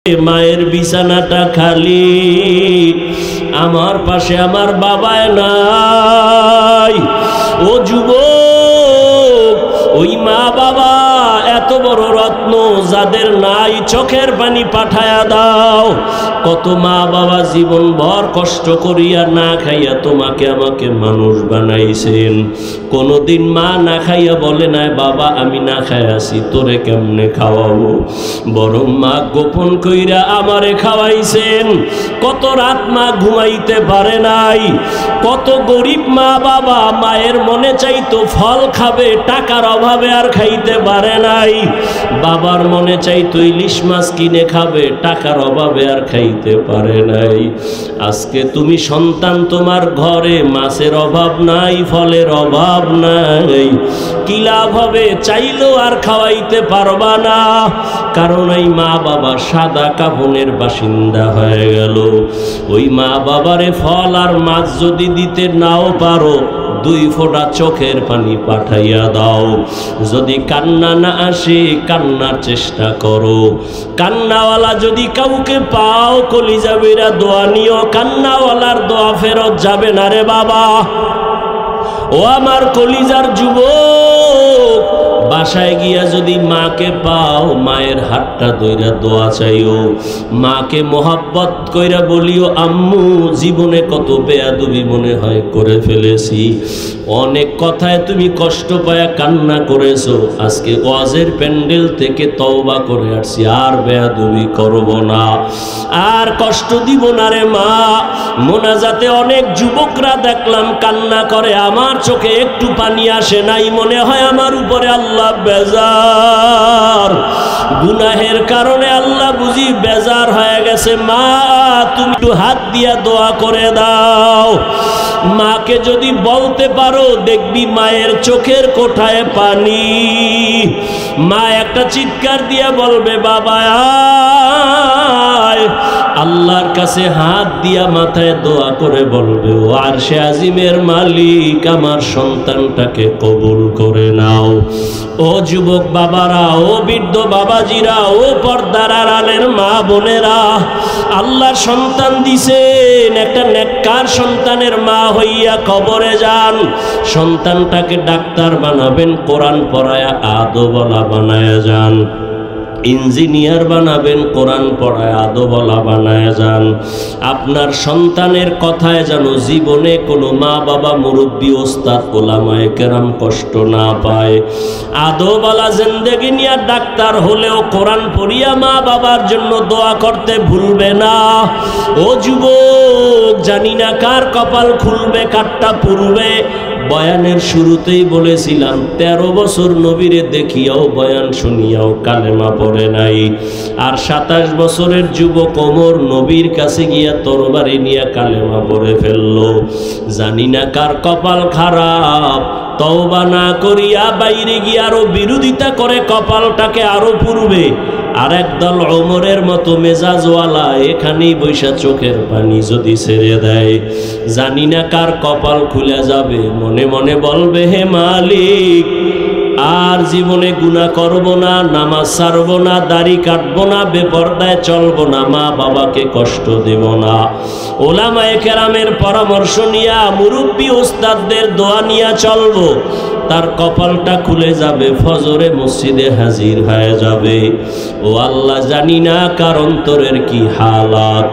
মায়ের বিছানাটা খালি, আমার পাশে আমার বাবায় নাই। ও যুবক, ওই মা বাবা এত বড় রত্ন যাদের নাই, চোখের পানি পাঠায়া দাও। কত মা বাবা জীবন ভর কষ্ট করিয়া না খাইয়া তোমাকে আমাকে মানুষ বানাইছেন। কোনদিন মা না খাইয়া বলে নাই বাবা আমি না খাইয়াছি, তোরে কেমনে খাওয়াবো, বরং মা গোপন কইরা আমারে খাওয়াইছেন। কত রাত মা ঘুমাইতে পারে নাই, কত গরিব মা বাবা মায়ের মনে চাইতো ফল খাবে, টাকার অভাবে আর খাইতে পারে নাই। বাবার মনে চাইতো ইলিশ মাছ কিনে খাবে, টাকার অভাবে আর খাইতে পারে নাই। আজকে তুমি সন্তান, তোমার ঘরে মাছের অভাব নাই, ফলের অভাব নাই, কি লাভ হবে? চাইলেও আর খাওয়াইতে পারবা না, কারণ এই মা বাবা সাদা কাফনের বাসিন্দা হয়ে গেল। ওই মা বাবারে ফল আর মাছ যদি দিতে নাও পারো, 2 ফোঁটা চোখের পানি পাঠাইয়া দাও। যদি কান্না না আসে, কান্নার চেষ্টা করো। কান্নাওয়ালা যদি কাউকে পাও, কলিজা বেরা দোয়া নিও। কান্নাওয়ালার দোয়া ফেরত যাবে না রে বাবা। ও আমার কলিজার যুবক, বাসায় গিয়া যদি মাকে পাও, মায়ের হাতটা ধইরা দোয়া চাইও। মাকে মোহাব্বত কইরা বলিও, আম্মু জীবনে কত বেয়াদবি মনে হয় করে ফেলেছি, অনেক কথায় তুমি কষ্ট পায়া কান্না করেছো, আজকে ওয়াজের প্যান্ডেল থেকে তওবা করে আসছি, আর বেয়াদবি করব না, আর কষ্ট দিব না রে মা। মোনাজাতে অনেক যুবকরা দেখলাম কান্না করে, আমার চোখে একটু পানি আসে নাই, মনে হয় আমার উপরে আল্লাহ বেজার, গুনাহের কারণে আল্লাহ বুঝি বেজার হয়ে গেছে। মা তুমি একটু হাত দিয়া দোয়া করে দাও। মাকে যদি বলতে পারো, দেখবি মায়ের চোখের কোঠায় পানি। মা একটা চিৎকার দিয়া বলবে বাবা আয়, আল্লাহর কাছে হাত দিয়া মাথায় দোয়া করে বলবে, ও আরশে আজিমের মালিক, আমার সন্তানটাকে কবুল করে নাও। ও যুবক বাবারা, ও বৃদ্ধ বাবাজিরা, ও পর্দার আড়ালের মা বোনেরা, আল্লাহর সন্তান দিছেন, একটা নেককার সন্তানের মা হইয়া কবরে যান। সন্তানটাকে ডাক্তার বানাবেন, কোরআন পড়ায়া আদবওয়ালা বানায়া যান। ইঞ্জিনিয়ার বানাবেন, কোরআন পড়ায় আদবওয়ালা বানায় যান। আপনার সন্তানের কথায় যেন জীবনে কোনো মা বাবা, মুরব্বী, ওস্তাদ, ওলামায়ে কেরাম কষ্ট না পায়। আদবওয়ালা জিন্দেগি নিয়ে ডাক্তার হলেও কোরআন পড়িয়া মা বাবার জন্য দোয়া করতে ভুলবে না। ও যুবক, জানি না কার কপাল খুলবে, কারটা পুরবে। বয়ানের শুরুতেই বলেছিলাম, 13 বছর নবীরে দেখিয়াও বয়ান শুনিয়াও কালেমা পড়ে নাই। আর 27 বছরের যুবক ওমর নবীর কাছে গিয়া তরবারি নিয়ে কালেমা পড়ে ফেললো। জানি না কার কপাল খারাপ, তওবা না করিয়া বাইরে গিয়ে আরো বিরোধিতা করে কপালটাকে আরো পুরবে। আর একদল ওমরের মতো মেজাজওয়ালা এখানেই বৈশা চোখের পানি যদি ছেড়ে দেয়, জানি না কার কপাল খুলে যাবে। মনে মনে বলবে, হে মালিক, আর জীবনে গুনাহ করব না, নামাজ ছাড়ব না, দাড়ি কাটবো না, বেপরদায় চলবো না, মা বাবাকে কষ্ট দেব না। ওলামায়ে কেরামের পরামর্শ নিয়া, মুরব্বী ওস্তাদদের দোয়া নিয়া চলবো। তার কপালটা খুলে যাবে, ফজরে মসজিদে হাজির হয়ে যাবে। ও আল্লাহ, জানি না কার অন্তরের কি হালাত।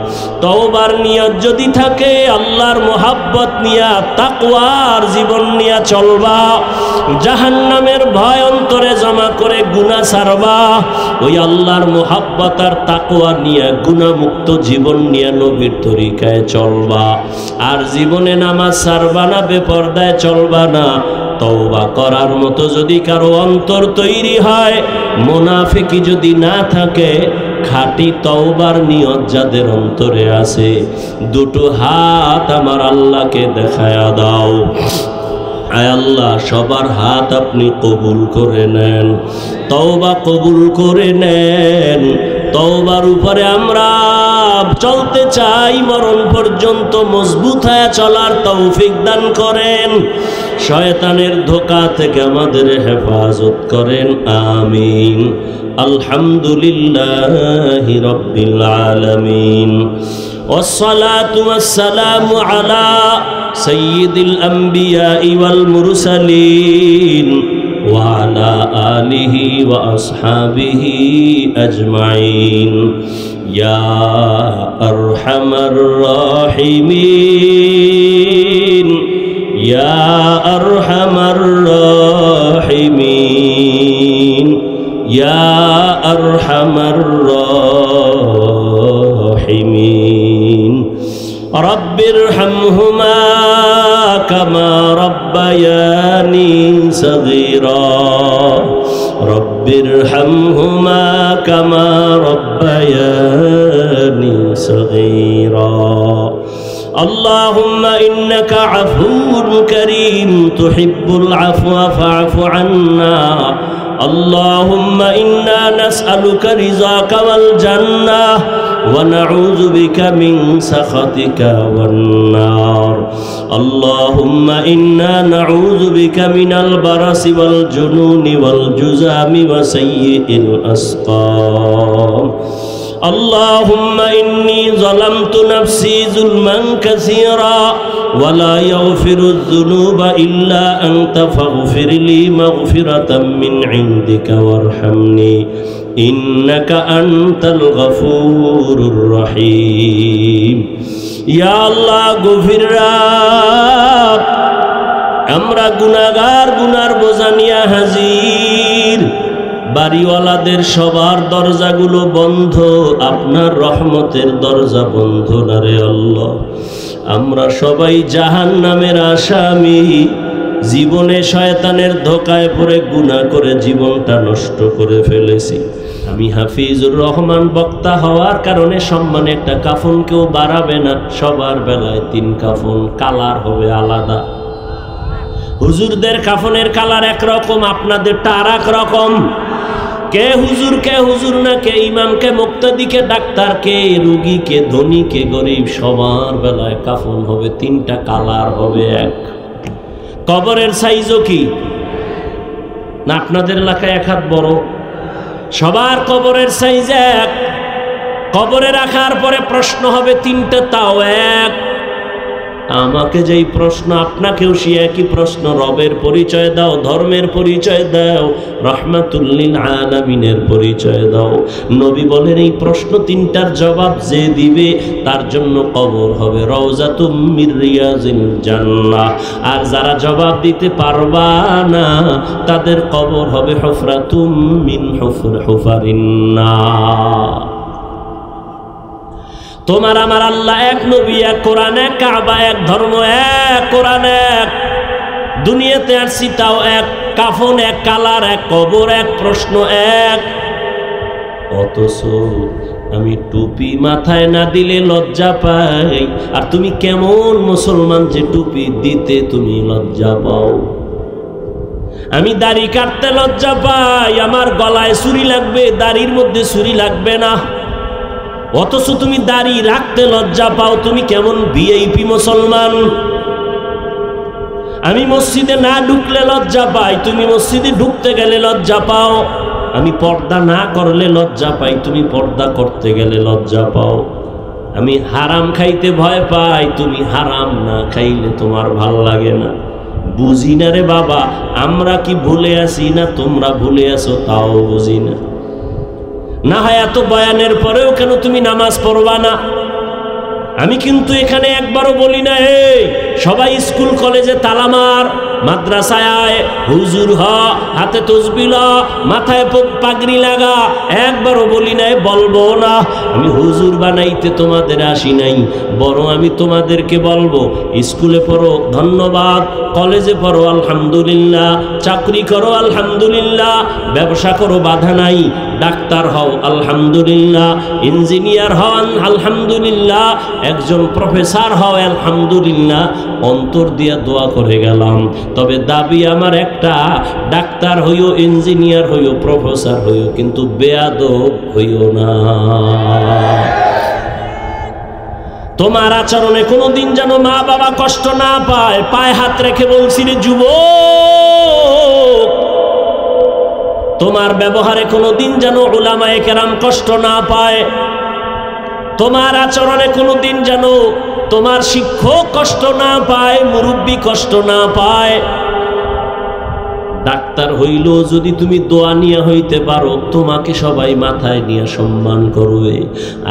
তওবার নিয়ত যদি থাকে, আল্লাহর মোহাব্বত নিয়া, তাকওয়ার জীবন নিয়া চলবা। জাহান্নামের ভয় অন্তরে জমা করে গুনাহ ছাড়বা। ওই আল্লাহর মোহাব্বত আর তাকওয়া নিয়া গুনাহমুক্ত জীবন নিয়া নবীর তরিকায় চলবা। আর জীবনে নামাজ ছাড়বা না, বেপরদায় চলবা না। তওবা করার মতো যদি কারো অন্তর তৈরি হয়, মুনাফিকি যদি না থাকে, খাঁটি তওবার নিয়ত যাদের অন্তরে আছে, 2টো হাত আমার আল্লাহকে দেখায়া দাও। আয় আল্লাহ, সবার হাত আপনি কবুল করে নেন, তওবা কবুল করে নেন। তওবার উপরে আমরা চলতে চাই, মরণ পর্যন্ত মজবুত হয়ে চলার তৌফিক দান করেন। শয়তানের ধোঁকা থেকে আমাদের হেফাজত করেন, আমিন। আলহামদুলিল্লাহি রাব্বিল আলামিন। والصلاة والسلام على سيد الأنبياء والمرسلين وعلى آله وأصحابه أجمعين يا أرحم الراحمين يا أرحم الراحمين يا أرحم الراحمين رب ارحمهما كما ربياني صغيرا رب ارحمهما كما ربياني صغيرا اللهم إنك عفو كريم تحب العفو فاعف عنا اللهم إنا نسألك رضاك والجنة ونعوذ بك من سخطك والنار اللهم إنا نعوذ بك من البرص والجنون والجذام وسيء الأسقام اللهم إني ظلمت نفسي ظلما كثيرا ولا يغفر الذنوب إلا أنت فاغفر لي مغفرة من عندك وارحمني إنك أنت الغفور الرحيم يا الله غفر رب আমরা গুনাহগার গুনার বোঝা নিয়ে হাজির বাড়িওয়ালাদের সবার দরজাগুলো বন্ধ আপনার রহমতের দরজা বন্ধ না রে আল্লাহ আমরা সবাই জাহান্নামের আসামি জীবনে শয়তানের ধোঁকায় পড়ে গুনাহ করে জীবনটা নষ্ট করে ফেলেছি আমি হাফিজুর রহমান বক্তা হওয়ার কারণে সম্মানে একটা কাফন কেউ বাড়াবে না সবার বেলায় 3 কাফন কালার হবে আলাদা হুজুরদের কাফনের কালার একরকম আপনাদেরটা আরেক রকম কে হুজুর না কে ইমাম কে মুক্তাদি কে ডাক্তার কে রোগী কে ধনী কে গরিব সবার বেলায় কাফন হবে 3টা কালার হবে এক কবরের সাইজও কি না আপনাদের এলাকায় এক হাত বড় সবার কবরের সাইজ এক কবরে রাখার পরে প্রশ্ন হবে 3টা তাও এক আমাকে যেই প্রশ্ন আপনাকেও সে একই প্রশ্ন রবের পরিচয় দাও ধর্মের পরিচয় দাও রাহমাতুল লিল আলামিনের পরিচয় দাও নবী বলেন এই প্রশ্ন 3টার জবাব যে দিবে তার জন্য কবর হবে রওজাতুম মির রিয়াজিল জান্নাহ আর যারা জবাব দিতে পারবা না তাদের কবর হবে হুফরাতুম মিন হুফারিন নার তোমার আমার আল্লাহ এক নবী এক কোরআন এক কাবা এক ধর্ম এক কোরআন এক দুনিয়াতে আসছি তাও এক কাফন এক কালার এক কবর এক প্রশ্ন এক অথচ আমি টুপি মাথায় না দিলে লজ্জা পাই আর তুমি কেমন মুসলমান যে টুপি দিতে তুমি লজ্জা পাও আমি দাড়ি কাটতে লজ্জা পাই আমার গলায় ছুরি লাগবে দাড়ির মধ্যে ছুরি লাগবে না অথচ তুমি দাড়ি রাখতে লজ্জা পাও তুমি কেমন ভিআইপি মুসলমান আমি মসজিদে না ঢুকলে লজ্জা পাই তুমি মসজিদে ঢুকতে গেলে লজ্জা পাও আমি পর্দা না করলে লজ্জা পাই তুমি পর্দা করতে গেলে লজ্জা পাও আমি হারাম খাইতে ভয় পাই তুমি হারাম না খাইলে তোমার ভাল লাগে না বুঝি না রে বাবা আমরা কি ভুলে আছি না তোমরা ভুলে আছো তাও বুঝি না না হয় এত বয়ানের পরেও কেন তুমি নামাজ পড়বা না আমি কিন্তু এখানে একবারও বলি না এই সবাই স্কুল কলেজে তালা মার মাদ্রাসায় আয় হুজুর হ হাতে তসবিহ মাথায় পাগড়ি লাগা একবারও বলি নাই বলবো না আমি হুজুর বানাইতে তোমাদের আসি নাই বরং আমি তোমাদেরকে বলবো স্কুলে পড়ো ধন্যবাদ কলেজে পড়ো আলহামদুলিল্লাহ চাকরি করো আলহামদুলিল্লাহ ব্যবসা করো বাধা নাই ডাক্তার হও আলহামদুলিল্লাহ ইঞ্জিনিয়ার হন আলহামদুলিল্লাহ একজন প্রফেসর হও আলহামদুলিল্লাহ অন্তর দিয়া দোয়া করে গেলাম তবে দাবি আমার একটা ডাক্তার হইও ইঞ্জিনিয়ার হইও প্রফেসর হইও কিন্তু বেয়াদব হইও না তোমার আচরণে কোনোদিন যেন মা বাবা কষ্ট না পায় পায়ে হাত রেখে বলছি রে যুবক তোমার ব্যবহারে কোনোদিন যেন উলামায়ে কেরাম কষ্ট না পায়, তোমার আচরণে কোনোদিন যেন তোমার শিক্ষক কষ্ট না পায়, মুরব্বী কষ্ট না পায়। ডাক্তার হইল যদি তুমি দোয়া নিয়ে হইতে পারো, তোমাকে সবাই মাথায় নিয়ে সম্মান করবে।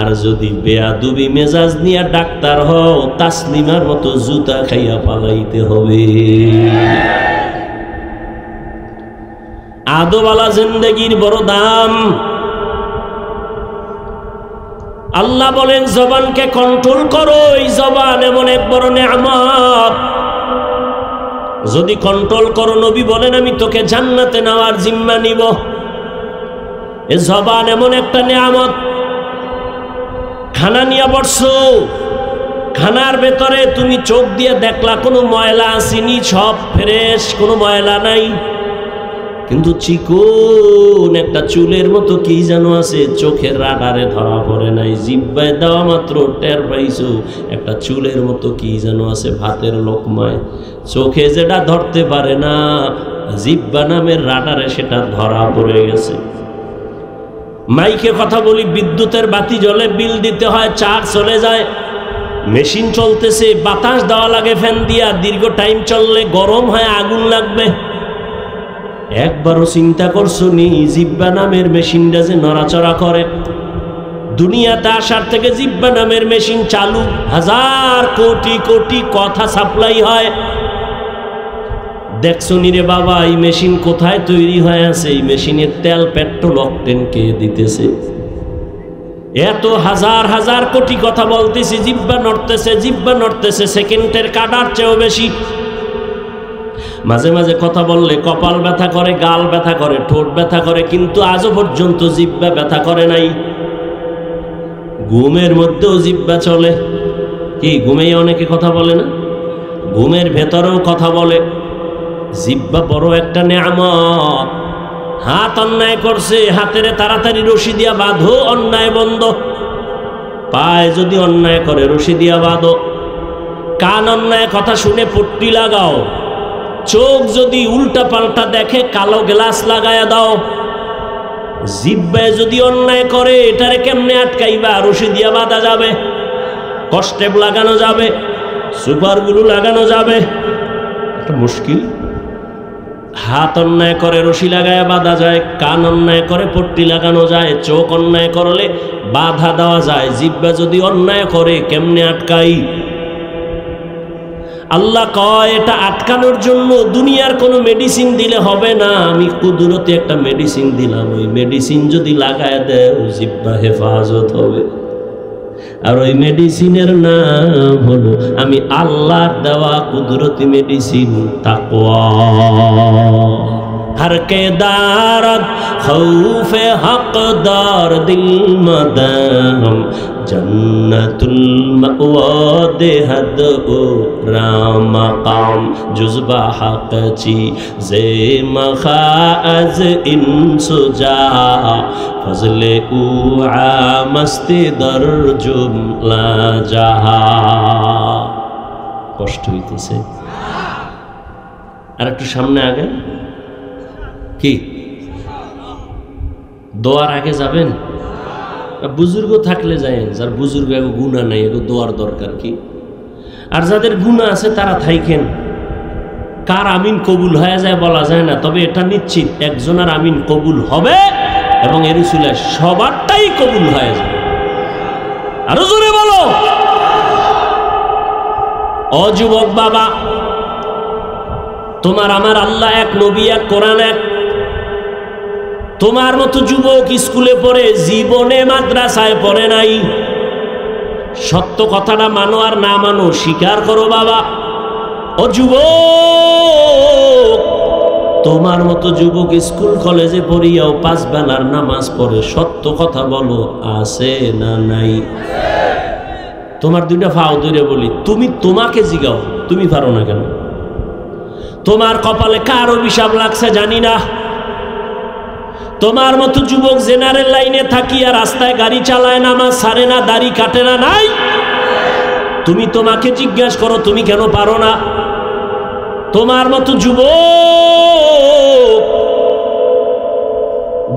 আর যদি বেয়াদবি মেজাজ নিয়ে ডাক্তার হও, তাসলিমার মতো জুতা খাইয়া পালাইতে হবে। আদবওয়ালা জিন্দেগির বড় দাম। আল্লাহ বলেন জবানকে কন্ট্রোল করো, এই জবান এমন এক বড় নেয়ামত, যদি কন্ট্রোল করো নবী বলেন আমি তোকে জান্নাতে নেওয়ার জিম্মা নিব। এ জবান এমন একটা নেয়ামত। খানা নিয়ে বসছো, খানার ভেতরে তুমি চোখ দিয়ে দেখলা কোনো ময়লা আসেনি, সব ফ্রেশ, কোনো ময়লা নাই, কিন্তু চিকন একটা চুলের মতো কি যেন আছে, চোখের রাডারে ধরা পড়ে নাই, জিহ্বায় দেওয়া মাত্র টের পাইছো একটা চুলের মতো কি যেন আছে ভাতের লোকমায়। চোখে যেটা ধরতে পারে না, জিহ্বা নামের রাডারে সেটা ধরা পড়ে গেছে। মাইকে কথা বলি, বিদ্যুতের বাতি জ্বলে, বিল দিতে হয়, চার্জ চলে যায়, মেশিন চলতেছে, বাতাস দেওয়া লাগে ফ্যান দিয়া, দীর্ঘ টাইম চললে গরম হয়, আগুন লাগবে। একবারও চিন্তা করছো নি জিহ্বা নামের মেশিনটা যে নড়াচড়া করে? দুনিয়াতে আসার থেকে জিহ্বা নামের মেশিন চালু, হাজার কোটি কোটি কথা সাপ্লাই হয়। দেখছো নি রে বাবা এই মেশিন কোথায় তৈরি হয়ে আছে? এই মেশিনের তেল পেট্রোল অকটেন কে দিতেছে? এত হাজার হাজার কোটি কথা বলতেছি, জিহ্বা নড়তেছে, জিহ্বা নড়তেছে, সেকেন্ডের কাটার চেয়েও বেশি। মাঝে মাঝে কথা বললে কপাল ব্যথা করে, গাল ব্যথা করে, ঠোঁট ব্যথা করে, কিন্তু আজও পর্যন্ত জিহ্বা ব্যথা করে নাই। ঘুমের মধ্যেও জিহ্বা চলে। কি ঘুমেই অনেকে কথা বলে না? ঘুমের ভেতরেও কথা বলে। জিহ্বা বড় একটা নেয়ামত। হাত অন্যায় করছে, হাতের তাড়াতাড়ি রশি দিয়া বাঁধো, অন্যায় বন্ধ। পায়ে যদি অন্যায় করে রশি দিয়া বাঁধো। কান অন্যায় কথা শুনে পট্টি লাগাও। চোখ যদি উল্টা পাল্টা দেখে কালো গ্লাস লাগায়া দাও। জিহ্বায় যদি অন্যায় করে এটারে কেমনে আটকাইবা? রশি দিয়া বাঁধা যাবে, কষ্টেপ লাগানো যাবে, সুপারগুলো লাগানো যাবে, একটা মুশকিল। হাত অন্যায় করে রশি লাগায়া বাঁধা যায়, কান অন্যায় করে পট্টি লাগানো যায়, চোখ অন্যায় করলে বাধা দেওয়া যায়। জিহ্বা যদি অন্যায় করে কেমনে আটকাই? আল্লাহ কয় এটা আটকানোর জন্য দুনিয়ার কোনো মেডিসিন দিলে হবে না, আমি কুদরতে একটা মেডিসিন দিলাম। ওই মেডিসিন যদি লাগায় দেয় জিহ্বা হেফাজত হবে। আর ওই মেডিসিনের নাম হলো আমি আল্লাহর দেওয়া কুদরতি মেডিসিন তাকওয়া। हर के दारद खौफे हकदार दिल मदाम जन्नतुल मअवा देहद ओ रामकाम जुज़बा हक़ची ज़े मखाज़ इंसुजा फज़ले उआ मस्ती दर जुमला जहा। কষ্ট হইতেছে আর একটু সামনে আগে কি দোয়ার আগে যাবেন? বুজুর্গ থাকলে যায়েন, যার বুজুর্গ এগো গুনাহ নাই এগো দোয়ার দরকার কি? আর যাদের গুনাহ আছে তারা থাইকেন। কার আমিন কবুল হয়ে যায় বলা যায় না, তবে এটা নিশ্চিত একজনের আমিন কবুল হবে এবং এর উসিলা সবারটাই কবুল হয়ে যায়। আরো জোরে বলো। ও যুবক বাবা, তোমার আমার আল্লাহ এক, নবী এক, কোরআন এক। তোমার মতো যুবক স্কুলে পড়ে জীবনে মাদ্রাসায় পড়ে নাই। সত্য কথাটা মানো আর না মানো স্বীকার করো বাবা। ও যুবক, তোমার মতো যুবক স্কুল কলেজে পড়িয়াও 5 বেলার নামাজ পড়ে, সত্য কথা বলো আছে না নাই? তোমার দুইটা ফাও ধরে বলি, তুমি তোমাকে জিগাও তুমি পারো না কেন? তোমার কপালে কার অভিশাপ লাগছে জানি না। তোমার মতো যুবক জেনারেল লাইনে থাকিয়া রাস্তায় গাড়ি চালায়, নামাজ ছাড়ে না, দাড়ি কাটে না, নাই? তুমি তোমাকে জিজ্ঞাসা করো তুমি কেন পারো না? তোমার মতো যুবক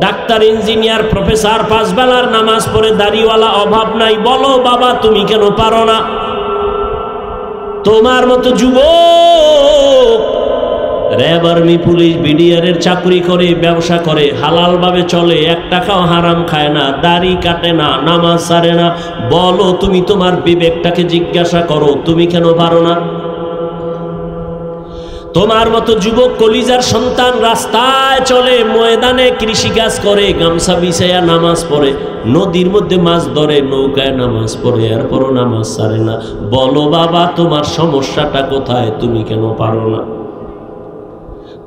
ডাক্তার, ইঞ্জিনিয়ার, প্রফেসর, 5 বেলার নামাজ পড়ে দাড়িওয়ালা, অভাব নাই। বলো বাবা তুমি কেন পারো না? তোমার মতো যুবক র্যাব, আর্মি, পুলিশ, বিডিআর এর চাকরি করে, ব্যবসা করে, হালাল ভাবে চলে, 1 টাকাও হারাম খায় না, দাড়ি কাটে না, নামাজ ছাড়ে না। বলো তুমি তোমার বিবেকটাকে জিজ্ঞাসা করো তুমি কেন পারো না? তোমার মতো যুবক কলিজার সন্তান রাস্তায় চলে, ময়দানে কৃষিকাজ করে, গামছা বিছাইয়া নামাজ পড়ে, নদীর মধ্যে মাছ ধরে, নৌকায় নামাজ পড়ে, এরপরও নামাজ ছাড়ে না। বলো বাবা তোমার সমস্যাটা কোথায়? তুমি কেন পারো না?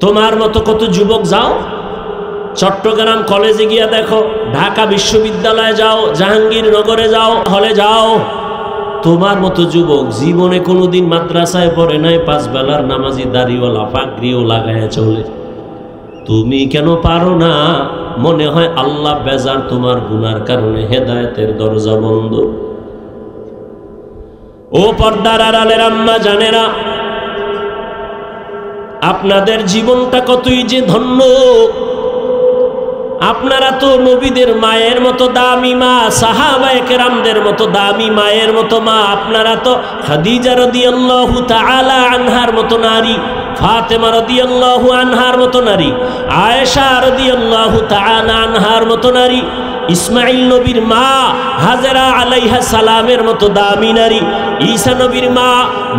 তোমার মতো কত যুবক যাও চট্টগ্রাম কলেজে গিয়া দেখো, ঢাকা বিশ্ববিদ্যালয়ে যাও, জাহাঙ্গীরনগরে যাও, হলে যাও, তোমার মতো যুবক জীবনে কোনোদিন মাদ্রাসায় পড়ে নাই, 5 বেলার নামাজি, দাড়িওয়ালা, পাগড়িও লাগায় চলে। তুমি কেন পারো না? মনে হয় আল্লাহ বেজার তোমার গুনার কারণে, হেদায়েতের দরজা বন্ধ। ও পর্দার আড়ালের আম্মা জানেরা, আপনাদের জীবনটা কতই যে ধন্য। আপনারা তো নবীদের মায়ের মতো দামি মা, সাহাবায়ে কেরামদের মতো দামি মায়ের মতো মা। আপনারা তো খাদিজা রাদিয়াল্লাহু তাআলা আনহার মতো নারী, ফাতেমা রাদিয়াল্লাহু আনহার মতো নারী, আয়েশা রাদিয়াল্লাহু তাআলা আনহার মতো নারী, ইসমাইল নবীর মা হাজেরা আলাইহা সালামের মতো দামি নারী, ঈসা নবীর মা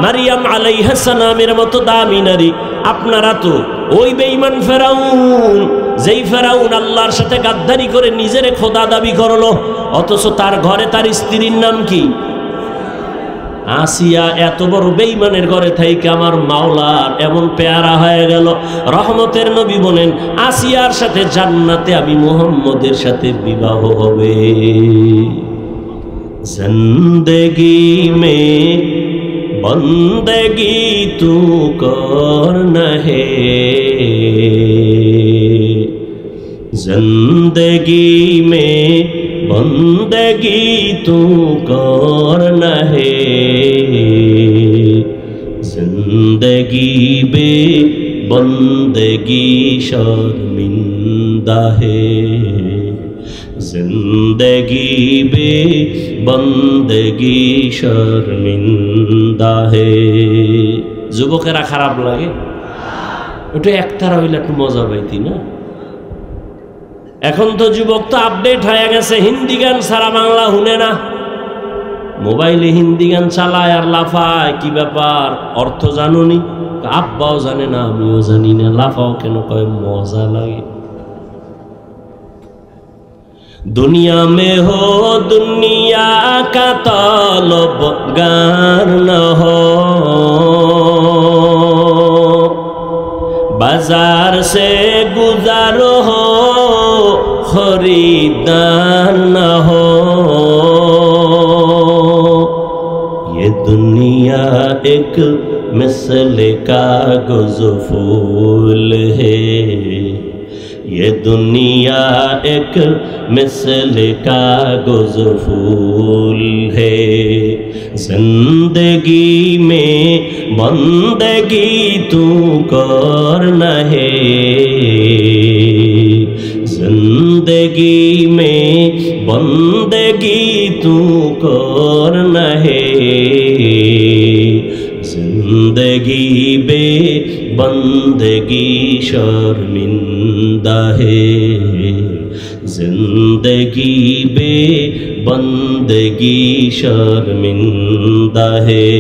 মারিয়াম আলাইহা সালামের মতো দামি নারী। আপনারা তো ওই বেঈমান ফেরাউন, যেই ফেরাউন আল্লাহর সাথে গাদ্দারি করে নিজেরে খোদা দাবি করলো, অথচ তার ঘরে তার স্ত্রীর নাম কি? আসিয়া। এত বড় বেঈমানের ঘরে থাইকে আমার মাওলার এমন পেয়ারা হয়ে গেল। রহমতের নবী বলেন আসিয়ার সাথে জান্নাতে আমি মুহাম্মদের সাথে বিবাহ হবে। জিন্দেগি মে বন্দেগি তু করনা হে, जिंदगी में बंदगी तू करना है, जिंदगी बे बंदगी शर्मिंदा है, जिंदगी बे बंदगी शर्मिंदा है। যুবকেরা খারাপ লাগে? একটু একতারা হইলে একটু মজা পাইতি না? এখন তো যুবক তো আপডেট হয়ে গেছে, হিন্দি গান সারা বাংলা শুনে না, মোবাইলে হিন্দি গান চালায় আর লাফায়। কি ব্যাপার? অর্থ জানুনি? আব্বাও জানে না, আমিও জানি না। লাফাও কেন? কয় মজা লাগে। दुनिया में हो दुनिया का तलबगार न हो, बाजार से गुजार हो खरीदार न हो, ये दुनिया एक मिसल कागज़ फूल है, ये दुनिया एक मिसल कागज़ फूल है, जिंदगी में बंदगी तू करना है, जिंदगी में बंदगी तू करना है, जिंदगी बे बंदगी शर्मिंदा है, जिंदगी बे बंदगी शर्मिंदा है।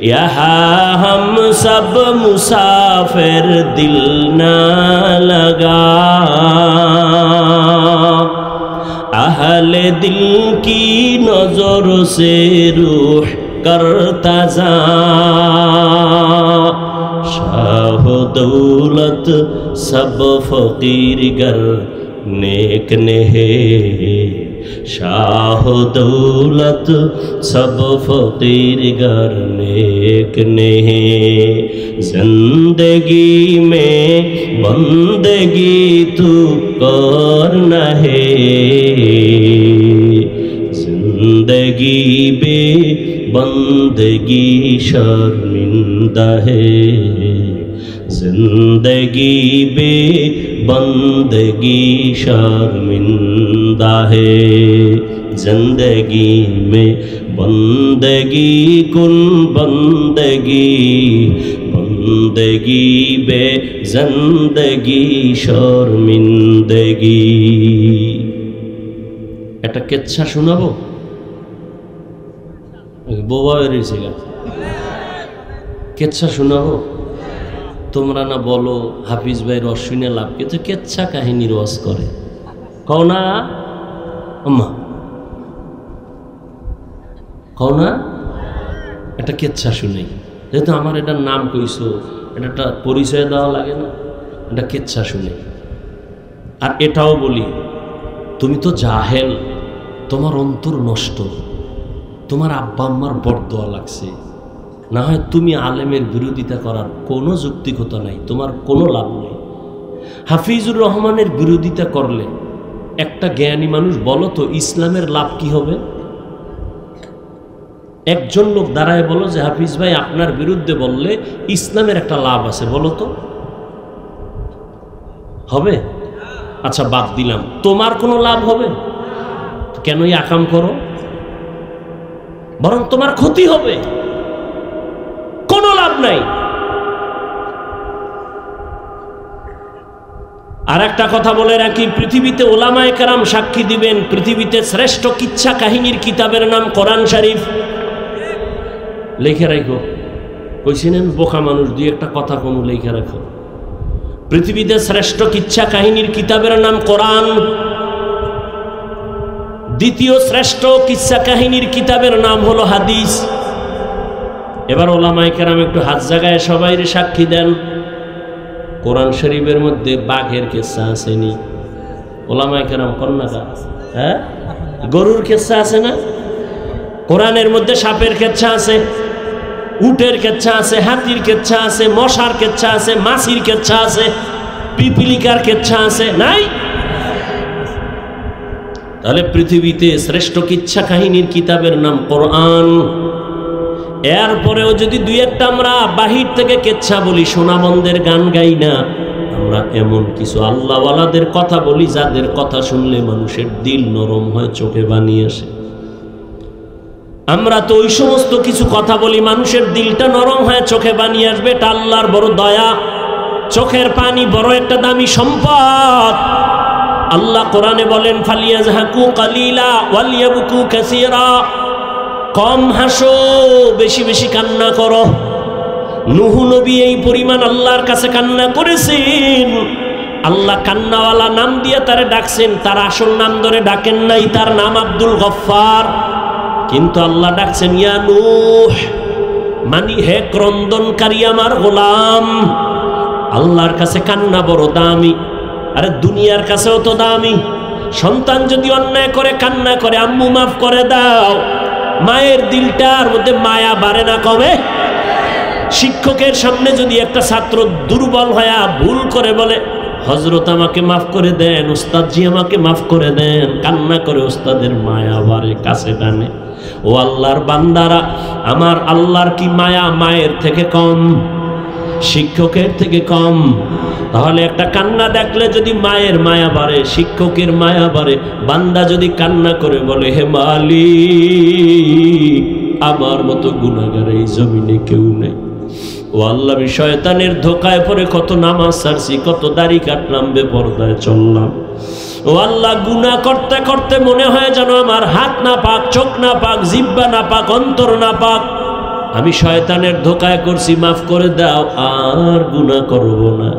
यहाँ हम सब मुसाफिर दिल ना लगा, अहले दिल की नजर से रूह करता जा, शाह दौलत सब फकीर गर नेक ने है, शाह दौलत सब फकीर गर नेक ने है, जिंदगी में बंदगी तू करना है, जिंदगी बे बंदगी शर्मिंदा है, जिंदगी बे बंदगी शर्मिंदा है, जिंदगी में बंदगी कुन बंदगी, बंदगी बे जिंदगी शर्मिंदगी। একটা কেচ্ছা শোনাবো, বোবা বেরিয়েছে গা, কেচ্ছা শোনাবো। তোমরা না বলো হাফিজ ভাই রস শুনে লাভ, কিন্তু কেচ্ছা কাহিনী রস করে, কও না আম্মা, কও না? একটা কেচ্ছা শুনি, যেহেতু আমার এটার নাম কইছো, এটা একটা পরিচয় দেওয়া লাগে না, এটা কেচ্ছা শুনি। আর এটাও বলি, তুমি তো জাহেল, তোমার অন্তর নষ্ট, তোমার আব্বা আম্মার বরদোয়া লাগছে, না হয় তুমি আলেমের বিরোধিতা করার কোনো যৌক্তিকতা নাই, তোমার কোনো লাভ নেই। হাফিজুর রহমানের বিরোধিতা করলে একটা জ্ঞানী মানুষ বলো তো ইসলামের লাভ কি হবে? একজন লোক দাঁড়ায় বলো যে হাফিজ ভাই আপনার বিরুদ্ধে বললে ইসলামের একটা লাভ আছে, বলো তো হবে? আচ্ছা বাদ দিলাম, তোমার কোনো লাভ হবে? কেনই আকাম করো, বরং তোমার ক্ষতি হবে, কোনো লাভ নাই। আর একটা কথা বলে রাখি, পৃথিবীতে ওলামায়ে কেরাম সাক্ষী দিবেন, পৃথিবীতে শ্রেষ্ঠ কিচ্ছা কাহিনীর কিতাবের নাম কোরআন শরীফ। লিখে রাখো, কইছিলেন বোকা মানুষ, দুই একটা কথা কোনো লিখে রাখো। পৃথিবীতে শ্রেষ্ঠ কিচ্ছা কাহিনীর কিতাবের নাম কোরআন, দ্বিতীয় শ্রেষ্ঠ কিচ্ছা কাহিনীর কিতাবের নাম হলো হাদিস। এবার ওলামায়ে কেরাম একটু হাত জাগায় সবাই সাক্ষী দেন, কোরআন শরীফের মধ্যে বাঘের কিচ্ছা আসেনি? ওলামায়ে কেরাম কন্যা, হ্যাঁ গরুর কিচ্ছা আছে না? কোরআনের মধ্যে সাপের কিচ্ছা আছে, উটের কিচ্ছা আছে, হাতির কিচ্ছা আছে, মশার কিচ্ছা আছে, মাছির কিচ্ছা আছে, পিপিলিকার কিচ্ছা আছে, নাই? তাহলে পৃথিবীতে শ্রেষ্ঠ কিচ্ছা কাহিনীর কিতাবের নাম কোরআন। এরপরেও যদি দুই একটা আমরা বাহির থেকে কিচ্ছা বলি, সোনাবন্দের গান গাই না, আমরা এমন কিছু আল্লাহওয়ালাদের কথা বলি যাদের কথা শুনলে মানুষের দিল নরম হয়, চোখে পানি আসে। আমরা তো ওই সমস্ত কিছু কথা বলি মানুষের দিলটা নরম হয়, চোখে পানি আসবে, এটা আল্লাহর বড় দয়া। চোখের পানি বড় একটা দামি সম্পদ। আল্লাহ কোরআনে বলেন ফালিয়াজহাকু কালিলা ওয়ালিয়াবকু কাসীরা, কম হাসো, বেশি বেশি কান্না করো। নূহ নবী এই পরিমাণ আল্লাহর কাছে কান্না করেছেন, আল্লাহ কান্নাওয়ালা নাম দিয়ে তারে ডাকছেন, তার আসল নাম ধরে ডাকেন নাই, তার নাম আব্দুল গফফার, কিন্তু আল্লাহ ডাকছেন ইয়া নূহ, মানি হে ক্রন্দনকারী আমার গোলাম। আল্লাহর কাছে কান্না বড় দামি, আরে দুনিয়ার কাছেও তো দামি। সন্তান যদি অন্যায় করে কান্না করে, আম্মু মাফ করে দাও, মায়ের দিলটার মধ্যে মায়া বাড়ে না কমে? শিক্ষকের সামনে যদি একটা ছাত্র দুর্বল হয়ে ভুল করে বলে হযরত আমাকে মাফ করে দেন, উস্তাদজি আমাকে মাফ করে দেন, কান্না করে উস্তাদের মায়া বাড়ে, কাছে টানে। ও আল্লাহর বান্দারা, আমার আল্লাহর কি মায়া মায়ের থেকে কম, শিক্ষকের থেকে কম? তাহলে একটা কান্না দেখলে যদি মায়ের মায়া বাড়ে, শিক্ষকের মায়া বাড়ে, বান্দা যদি কান্না করে বলে হে মালিক, আমার মতো গুনাহগার এই জমিনে কেউ নেই, ও আল্লাহ আমি শয়তানের ধোকায় পড়ে কত নামাজ ছাড়ছি, কত দাড়ি কাটলাম, বেপরদায় চললাম, ও আল্লাহ গুনাহ করতে করতে মনে হয় যেন আমার হাত না পাক, চোখ না পাক, জিহ্বা না পাক, অন্তর না পাক, আমি শয়তানের ধোকায় করছি, মাফ করে দাও, আর গুনাহ করব না।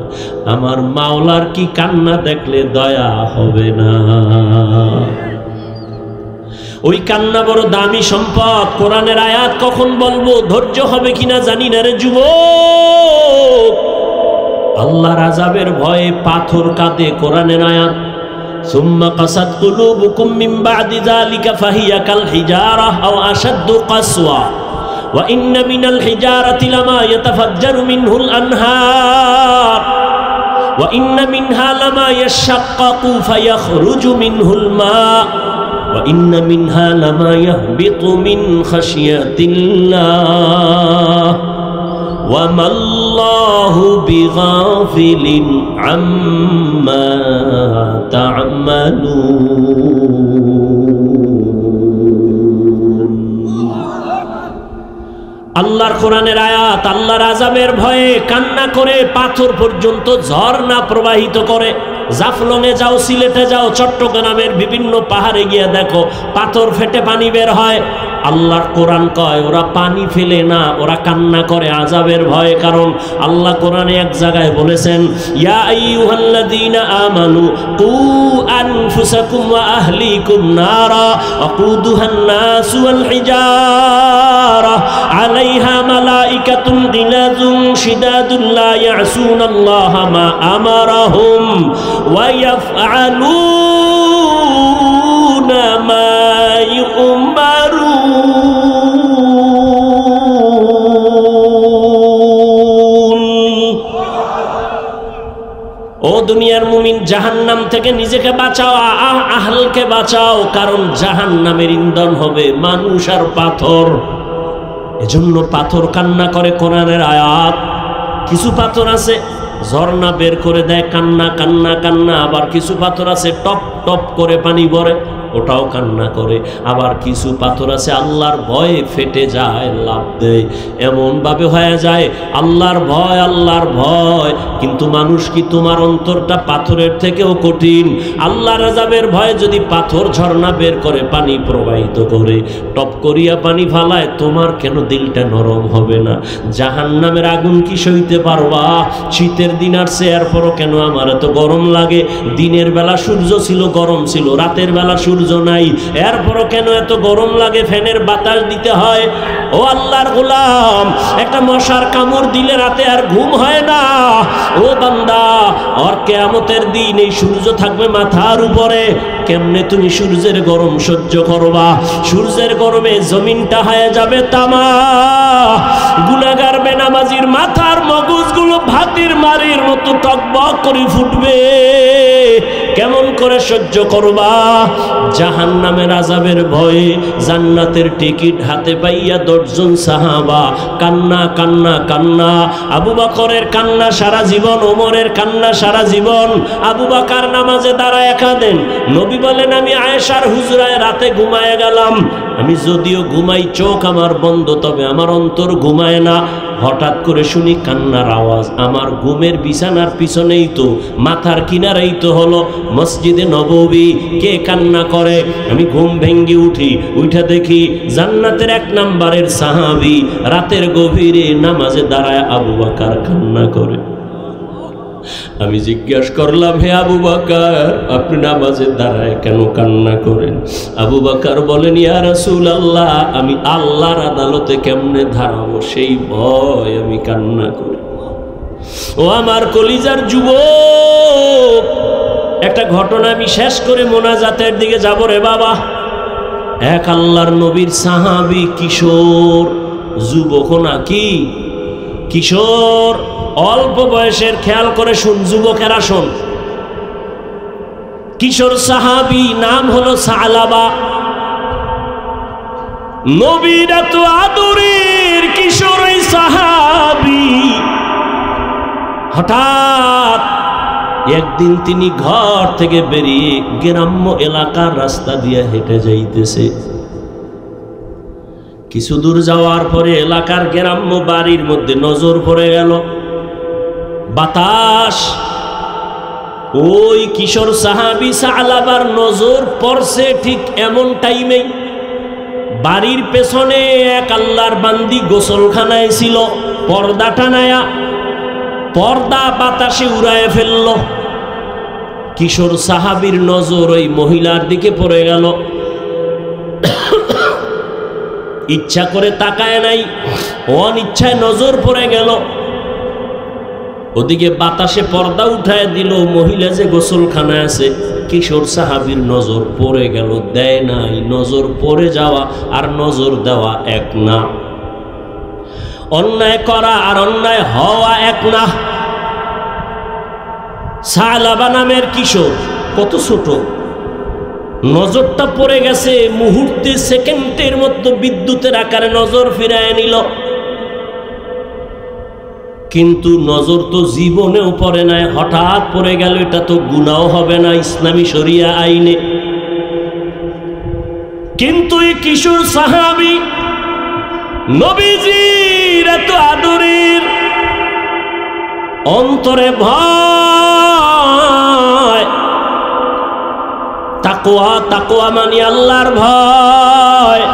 আমার মাওলার কি কান্না দেখলে দয়া হবে না? ওই কান্না বড় দামি সম্পদ। কোরআনের আয়াত কখন বলবো, ধৈর্য হবে কিনা জানি না রে যুবক। আল্লাহর আযাবের ভয়ে পাথর কাঁদে, কোরআনের আয়াত সুম্মা কাসাত কুলুবুকুম মিন বাদি যালিকা ফাহিয়া কাল হিজারাহ আও আশাদ্দু কাসওয়া ওয়া ইন্না মিনাল হিজারাতি লামা ইয়াতাফাজ্জারু মিনহুল আনহার ওয়া ইন্না মিনহা লামা ইয়াশাক্কাকু ফায়াখরুজু মিনহুল মা ওয়া ইন্না মিনহা লামা ইয়াহবিতু মিন খাশিয়াতিল্লাহ ওয়ামাল্লাহু বিগাফিলিন আম্মা তা'মালুন। আল্লাহর কোরআনের আয়াত আল্লাহর আযাবের ভয়ে কান্না করে পাথর পর্যন্ত ঝর্ণা প্রবাহিত করে। জাফলংয়ে যাও, সিলেটে যাও, চট্টগ্রামের বিভিন্ন পাহাড়ে গিয়ে দেখো পাথর ফেটে পানি বের হয়। আল্লাহর কোরআন কয় ওরা পানি ফেলে না, ওরা কান্না করে আযাবের ভয়ে। কারণ আল্লাহ কোরআনে এক জায়গায় বলেছেন, ইয়া আইয়ুহাল্লাযীনা আমানু কু আনফুসাকুম ওয়া আহলিকুম নারা ওয়াকুদুহান নাস ওয়াল হিজারা আলাইহা মালাইকাতুন গিলাযুন শিদাদুন লা ইয়াসুনাল্লাহা মা আমারাহুম ওয়া ইয়াফআলুনা মা ইউমারুন। ও দুনিয়ার মুমিন, জাহান্নাম থেকে নিজেকে বাঁচাও, আহলকে বাঁচাও, কারণ জাহান্নামের ইন্ধন হবে মানুষ আর পাথর। এজন্য পাথর কান্না করে। কোরআনের আয়াত কিছু পাথর আছে ঝর্ণা বের করে দেয়, কান্না কান্না কান্না। আবার কিছু পাথর আছে টপ টপ করে পানি পড়ে, ওটাও কান্না করে। আবার কিছু পাথর আছে আল্লাহর ভয়ে ফেটে যায়, লাভ দেয়, এমন ভাবে হয়ে যায় আল্লাহর ভয় আল্লাহর ভয়। কিন্তু মানুষ কি, তোমার অন্তরটা পাথরের থেকেও কঠিন। আল্লাহর আযাবের ভয়ে যদি পাথর ঝর্ণা বের করে পানি প্রবাহিত করে টপ করিয়া পানি ফালায়, তোমার কেন দিলটা নরম হবে না? জাহান্নামের আগুন কি সইতে পারবা? শীতের দিন আসছে, এরপরও কেন আমার এত গরম লাগে? দিনের বেলা সূর্য ছিল, গরম ছিল, রাতের বেলা সূর্য নাই, এরপরও কেন এত গরম লাগে? ফ্যানের বাতাস দিতে হয়। ও আল্লাহর গোলাম, একটা মশার কামড় দিলে রাতে আর ঘুম হয় না। ও বান্দা, আর কিয়ামতের দিন এই সূর্য থাকবে মাথার উপরে, কেমনে তুমি সূর্যের গরম সহ্য করবা? সূর্যের গরমে জমিনটা হয়ে যাবে তামা। গুনাহগার বেনামাজির মাথার মগজগুলো ভাতির মারির মতো টকবক করে ফুটবে। কেমন করে সহ্য করবা? জাহান্নামের আযাবের ভয়ে জান্নাতের টিকিট হাতে পাইয়া 10 জন সাহাবা কান্না কান্না কান্না। আবু বকরের কান্না সারা জীবন, ওমরের কান্না সারা জীবন। আবু বকর নামাজে দাঁড়ায় কাঁদেন। নবী বলেন, আমি আয়েশার হুজরায় রাতে ঘুমায় গেলাম। আমি যদিও ঘুমাই, চোখ আমার বন্ধ, তবে আমার অন্তর ঘুমায় না। হঠাৎ করে শুনি কান্নার আওয়াজ। আমার ঘুমের বিছানার পিছনেই তো, মাথার কিনারেই তো হলো মসজিদে নববী। কে কান্না করে? আমি ঘুম ভেঙ্গে উঠি, উঠা দেখি জান্নাতের 1 নম্বরের সাহাবী রাতের গভীরে নামাজে দাঁড়ায় আবু বকর কান্না করে। আমি জিজ্ঞাসা করলাম, হে আবু বকর, আপনি নামাজে দাঁড়ায় কেন কান্না করেন? আবু বকর বলেন, ইয়া রাসূলুল্লাহ, আমি আল্লাহর আদালতে কেমনে দাঁড়াবো সেই ভয় আমি কান্না করি। ও আমার কলিজার যুবক, একটা ঘটনা আমি শেষ করে মোনাজাতের দিকে যাব রে বাবা। এক আল্লাহর নবীর সাহাবী, কিশোর, যুবক নাকি কিশোর, অল্প বয়সের, খেয়াল করে শুন যুবকেরা শোন। কিশোর সাহাবী, নাম হলো সালাবা। নবীর এত আদরের কিশোর এই সাহাবী, হঠাৎ একদিন তিনি ঘর থেকে বেরিয়ে গ্রাম্য এলাকার রাস্তা দিয়ে হেঁটে যাইতেছে। কিছু দূর যাওয়ার পরে এলাকার গ্রাম্য বাড়ির মধ্যে নজর পড়ে গেল। বাতাস, ওই কিশোর সাহাবী সালাবার নজর পড়ছে ঠিক এমন টাইমেই বাড়ির পেছনে এক আল্লাহর বান্দি গোসলখানায় ছিল। পর্দা টানায়া, পর্দা বাতাসে উড়ায় ফেলল। কিশোর সাহাবীর নজর ওই মহিলার দিকে পড়ে গেল। ইচ্ছা করে তাকায় নাই, অনিচ্ছায় নজর পড়ে গেল। ওদিকে বাতাসে পর্দা উঠায় দিল, মহিলা যে গোসলখানায় আছে। কিশোর সাহাবীর নজর পড়ে গেল, দেয় নাই। নজর পড়ে যাওয়া আর নজর দেওয়া এক না। অন্যায় করা আর অন্যায় হওয়া এক না। সালাবা নামের কিশোর, কত ছোট, নজরটা পড়ে গেছে। মুহূর্তে, সেকেন্ডের মতো বিদ্যুতের আকারে নজর ফিরায় নিল। কিন্তু নজর তো জীবনেও পড়ে নাই, হঠাৎ পড়ে গেল, এটা তো গুনাহ হবে না ইসলামী শরিয়া আইনে। কিন্তু এই কিশোর সাহাবী নবীজির এত আদরের, অন্তরে ভয়, তাকওয়া, তাকওয়া মানে আল্লাহর ভয়,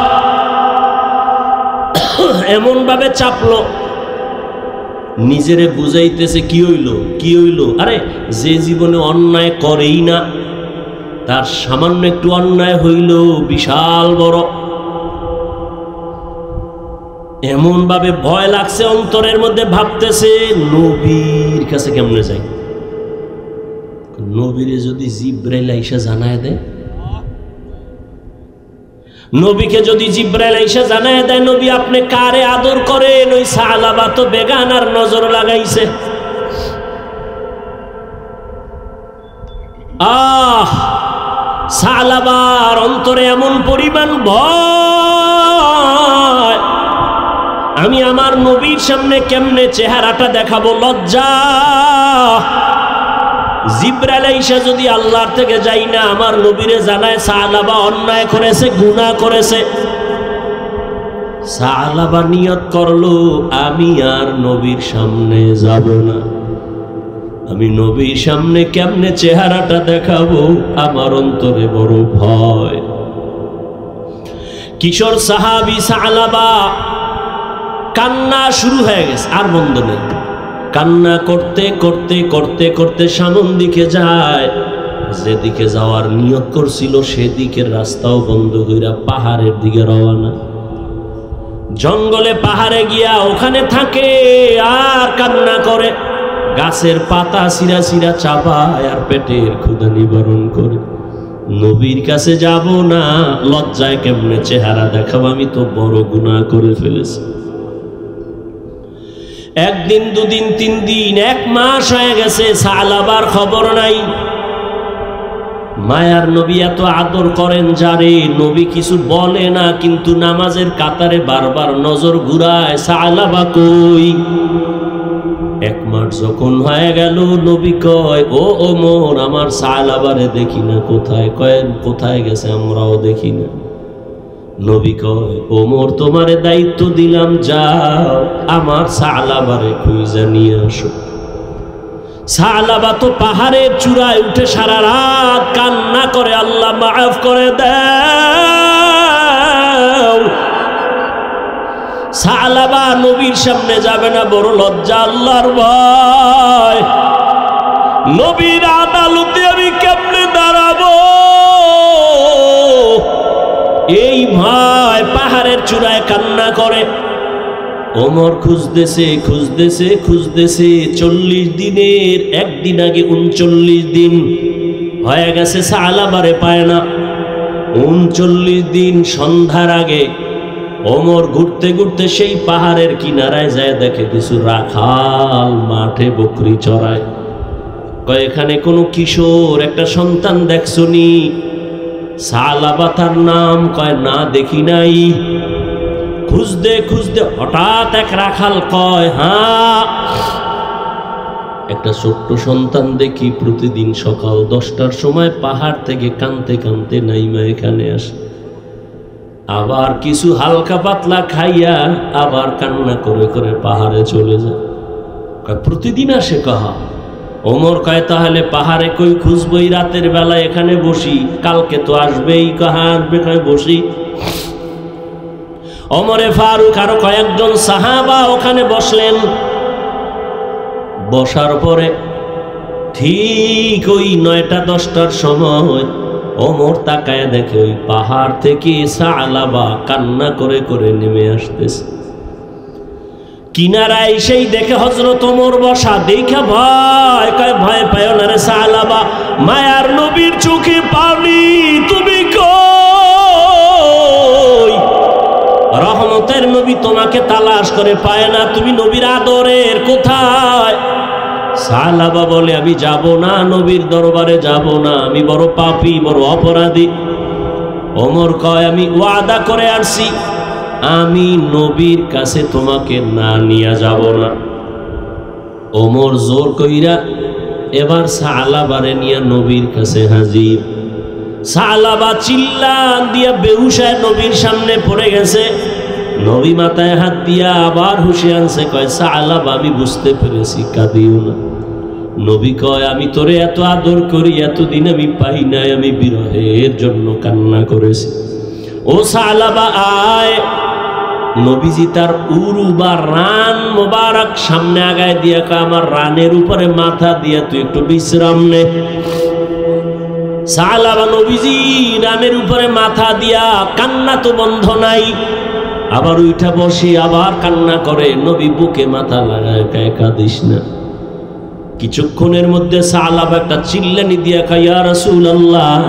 এমন ভাবে চাপলো, নিজেরে বুঝাইতেছে কি হইল কি হইল। আরে যে জীবনে অন্যায় করেই না, তার সামান্য একটু অন্যায় হইল বিশাল বড়। এমন ভাবে ভয় লাগছে অন্তরের মধ্যে, ভাবতেছে নবীর কাছে কেমনে যাই। নবীরে যদি জিব্রাইল আইসা জানায় দেয়, নবীকে যদি জিব্রাইল আইসা জানায় দেয় নবী আপনি কারে আদর করেন, ওই সালাবা তো বেগানার নজর লাগাইছে। সালাবার অন্তরে এমন পরিমাণ ভয়, আমি আমার নবীর সামনে কেমনে চেহারাটা দেখাবো, লজ্জা। জিব্রাইল আইসা যদি আল্লাহর থেকে যাই না আমার নবীরে জানায় সালাবা অন্যায় করেছে, গুনাহ করেছে, সালাবা নিয়ত করলো আমি আর নবীর সামনে যাব না, আমি নবীর সামনে কেমনে চেহারাটা দেখাবো, আমার অন্তরে বড় ভয়। কিশোর সাহাবী সালাবা কান্না শুরু হয়ে গেছে, আর বন্ধ নেই। কান্না করতে করতে করতে করতে সামন দিকে যায়, যেদিকে যাওয়ার নিয়ত করছিল সেদিকের রাস্তাও বন্ধ কইরা পাহাড়ের দিকে রওনা। জঙ্গলে পাহাড়ে গিয়া ওখানে থাকে আর কান্না করে, গাছের পাতা সিরা সিরা চাপায় আর পেটের ক্ষুধা নিবারণ করে। নবীর কাছে যাব না, লজ্জায় কেমনে চেহারা দেখাবো, আমি তো বড় গুনাহ করে ফেলেছি। একদিন, দুদিন, 3 দিন, 1 মাস হয়ে গেছে, সালাবার খবর নাই। মায়ার নবী এত আদর করেন যারে, নবী কিছু বলে না, কিন্তু নামাজের কাতারে বারবার নজর ঘুরায়, সালাবা কই। 1 মাস যখন হয়ে গেল, নবী কয় ও ওমর আমার সালাবারে দেখি না, কোথায়? কয় কোথায় গেছে আমরাও দেখি না। নবী কয় ওমর তোমারে দায়িত্ব দিলাম, যাও আমার সালাবারে খুঁজে নিয়ে আসো। সালাবা তো পাহাড়ের চূড়ায় উঠে সারা রাত কান্না করে, আল্লাহ মাফ করে দাও। সালাবা নবীর সামনে যাবে না, বড় লজ্জা, আল্লাহর ভয়। নবীর আদালতে আমি কেমনে দাঁড়াবো, এই ভয়, পাহাড়ের চূড়ায় কান্না করে। ওমর খুঁজতেছে খুঁজতেছে খুঁজতেছে, 40 দিনের একদিন আগে 39 দিন হয়ে গেছে, সালাবারে পায় না। 39 দিন সন্ধ্যার আগে ওমর ঘুরতে ঘুরতে সেই পাহাড়ের কিনারায় যায়, দেখে কিছু রাখাল মাঠে বকরি চড়ায়। কয় এখানে কোনো কিশোর একটা সন্তান দেখছনি? সালাবা তার নাম। কয় না দেখি নাই। খুঁজতে খুঁজতে হঠাৎ এক রাখাল কয় হ্যাঁ, একটা ছোট্ট সন্তান দেখি প্রতিদিন সকাল 10টার সময় পাহাড় থেকে কানতে কানতে নাইমা এখানে আসে, আবার কিছু হালকা পাতলা খাইয়া আবার কান্না করে করে পাহাড়ে চলে যায়। কয় প্রতিদিন আসে? কাহা? ওমর কয় তাহলে পাহাড়ে কই খুঁজবই, রাতের বেলা এখানে বসি, কালকে তো আসবেই। কাহা আসবে? কয় বসি। ওমরে ফারুক আরো কয়েকজন সাহাবা ওখানে বসলেন। বসার পরে ঠিক ওই 9টা 10টার সময় ওমর তাকায় দেখে ওই পাহাড় থেকে সালাবা কান্না করে করে নেমে আসতেছে। কিনারায় সেই দেখে হযরত ওমর বসা, দেখে ভয়। কয় ভয় পায় না রে সালাবা, মায়ার নবীর চোখে পানি, তুমি কই? রহমতের নবী তোমাকে তালাশ করে পায় না, তুমি নবীর আদরের কোথায়? সালাবা বলে আমি যাব না, নবীর দরবারে যাব না, আমি বড় পাপী, বড় অপরাধী। ওমর কয় আমি ওয়াদা করে আসছি, আমি নবীর কাছে তোমাকে না নিয়ে যাব না। ওমর জোর কইরা এবার সালাবারে নিয়ে নবীর কাছে হাজির। সালাবা চিল্লান দিয়া বেহুশায় নবীর সামনে পড়ে গেছে। নবী মাথায় হাত দিয়া আবার হুশে আনছে, কয় সালাবা আমি বুঝতে পেরেছি, কাঁদিও না। নবী কয় আমি তোরে এত আদর করি, এতদিন আমি পাই নাই, আমি বিরহের জন্য কান্না করেছি। ও সালাবা আয়। নবীজি তার উরু বা রান মোবারক সামনে আগায় দিয়া কয় আমার রানের উপরে মাথা দিয়া তুই একটু বিশ্রাম নে। সালাবা নবীজি রানের উপরে মাথা দিয়া, কান্না তো বন্ধ নাই, আবার উঠা বসে আবার কান্না করে। নবী বুকে মাথা লাগায় কয় কাঁদিস না। কিছুক্ষণের মধ্যে সালাবা একটা চিল্লানি দিয়া কয় ইয়া রাসূলুল্লাহ,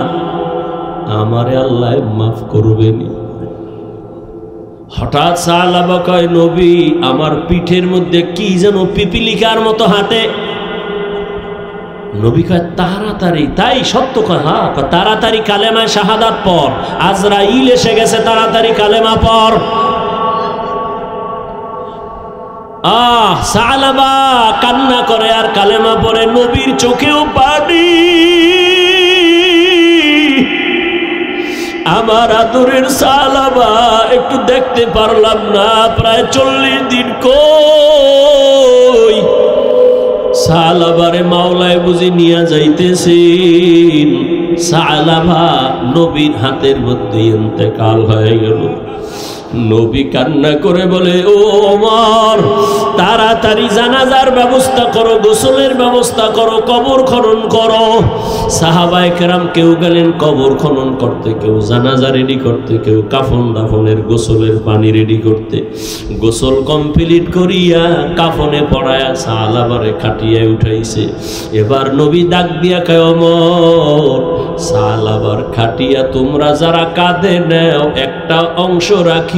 আমারে আল্লাহ মাফ করবেনি। হঠাৎ সালাবা কয় নবী আমার পিঠের মধ্যে কি যেন পিপিলিকার মতো হাঁটে। নবী কয় তাড়াতাড়ি, তাই সত্য কয় হ্যাঁ, তাড়াতাড়ি কালেমায় শাহাদাত পড়, আজরাইল এসে গেছে, তাড়াতাড়ি কালেমা পড়। সালাবা কান্না করে আর কালেমা পড়ে। নবীর চোখেও পানি। আমার আদরের সালাবা একটু দেখতে পারলাম না, প্রায় 40 দিন কই। সালাবারে মাওলায় বুঝি নিয়ে যাইতেছেন। সালাবা নবীর হাতের মধ্যে ইন্তেকাল হয়ে গেল। নবী কান্না করে বলে ও ওমর, তাড়াতাড়ি জানাজার ব্যবস্থা করো, গোসলের ব্যবস্থা করো, কবর খনন করো। সাহাবায়ে কেরাম কেউ গেলেন কবর খনন করতে, কেউ জানাজা রেডি করতে, কেউ কাফন দাফনের গোসলের পানি রেডি করতে। গোসল কমপ্লিট করিয়া কাফনে পড়ায়া সালাবারে খাটিয়ে উঠাইছে। এবার নবী ডাক দিয়া কয় ওমর, সালাবার খাটিয়া তোমরা যারা কাঁধে নেও একটা অংশ রাখিও,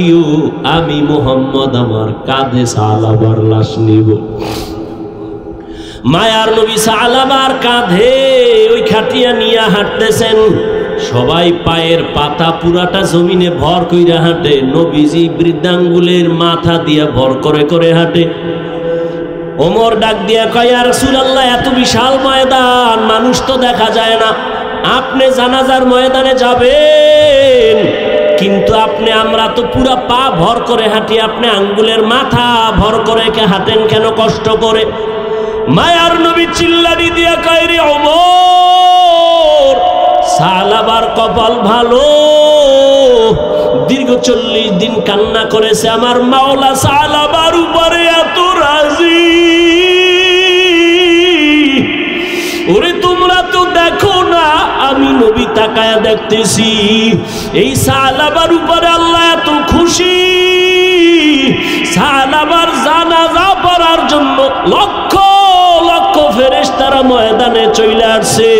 আমি মুহাম্মদ আমার কাঁধে সালাবার লাশ নিব। মায়ার নবী সালাবার কাঁধে ওই খাটিয়া নিয়ে হাঁটতেছেন। সবাই পায়ের পাতা পুরাটা জমিনে ভর কইরা হাঁটে, নবীজি বৃদ্ধাঙ্গুলের মাথা দিয়া ভর করে করে হাঁটে। ওমর ডাক দিয়া কয় ইয়া রাসূলুল্লাহ, এত বিশাল ময়দান, মানুষ তো দেখা যায় না, আপনি জানাজার ময়দানে যাবেন, কিন্তু আমরা তো পুরা পা ভর করে হাঁটি, আপনি আঙ্গুলের মাথা ভর করে হাঁটেন কেন কষ্ট করে? মায়ার নবী চিল্লানি দিয়া কয় রে ওমর, সালাবার কপাল ভালো, দীর্ঘ 40 দিন কান্না করেছে, আমার মাওলা সালাবার উপরে এত রাজি। ওরে তোমরা তো দেখো না, আমি নবী তাকায়া দেখতেছি, এই সালাবার উপরে আল্লাহ এত খুশি। সালাবার জানাজা পড়ার জন্য লক্ষ লক্ষ ফেরেশতারা ময়দানে চলে আসছে।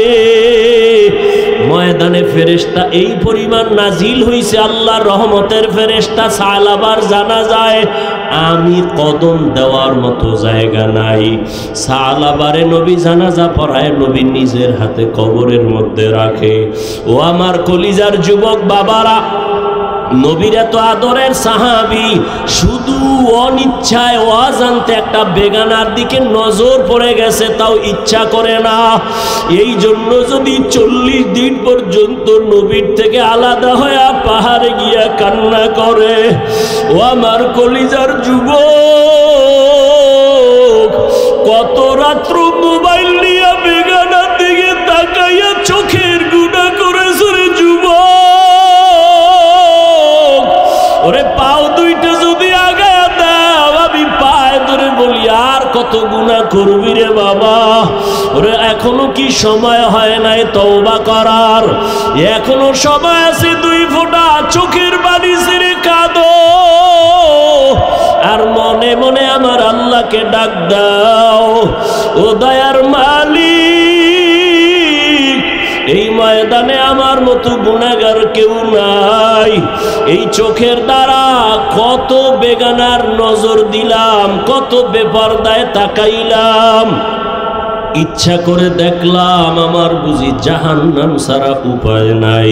ময়দানে ফেরেশতা এই পরিমাণ নাজিল হইছে, আল্লাহর রহমতের ফেরেশতা সালাবার জানাজায় আমি কদম দেওয়ার মতো জায়গা নাই। সালাবারে নবী জানাজা পড়ায়, নবী নিজের হাতে কবরের মধ্যে রাখে। ও আমার কলিজার যুবক বাবারা, নবীর এত আদরের সাহাবী শুধু অনিচ্ছায় অজান্তে একটা বেগানার দিকে নজর পড়ে গেছে, তাও ইচ্ছা করে না। এই জন্য যদি 40 দিন পর্যন্ত নবীর থেকে আলাদা হয়ে পাহাড়ে গিয়া কান্না করে। ও আমার কলিজার যুবক, কত রাত্র মোবাইল নিয়ে বেগানার দিকে তাকাইয়া চোখের গুনাহ করেছে রে যুবক। ওরে পাও দুইটা যদি আগায়া দাও, আমি পায়ে ধরে বলি আর কত গুনাহ করবি রে বাবা। ওরে এখনো কি সময় হয় নাই তওবা করার? এখনো সময় আছে, 2 ফোঁটা চোখের পানি ছেড়ে কাঁদো আর মনে মনে আমার আল্লাহকে ডাক দাও। ও দয়ার মালিক, এই ময়দানে আমার মতো গুনাহগার কেউ নাই। এই চোখের দ্বারা কত বেগানার নজর দিলাম, কত বেপরদায় তাকাইলাম, ইচ্ছা করে দেখলাম আমার বুঝি জাহান্নাম ছাড়া উপায় নাই।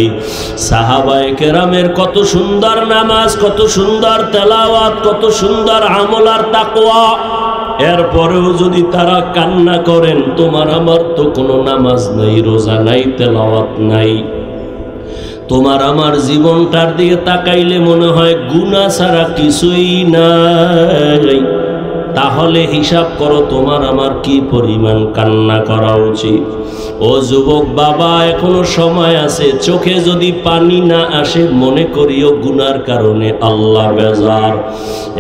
সাহাবায়ে কেরামের কত সুন্দর নামাজ, কত সুন্দর তেলাওয়াত, কত সুন্দর আমল আর তাকওয়া। এরপরেও যদি তারা কান্না করেন, তোমার আমার তো কোনো নামাজ নাই, রোজা নাই, তেলাওয়াত নাই। তোমার আমার জীবনটার দিকে তাকাইলে মনে হয় গুনাহ ছাড়া কিছুই নাই। তাহলে হিসাব করো তোমার আমার কি পরিমাণ কান্না করা উচিত। ও যুবক বাবা, এখনো সময় আছে। চোখে যদি পানি না আসে, মনে করিও গুনার কারণে আল্লাহ বেজার।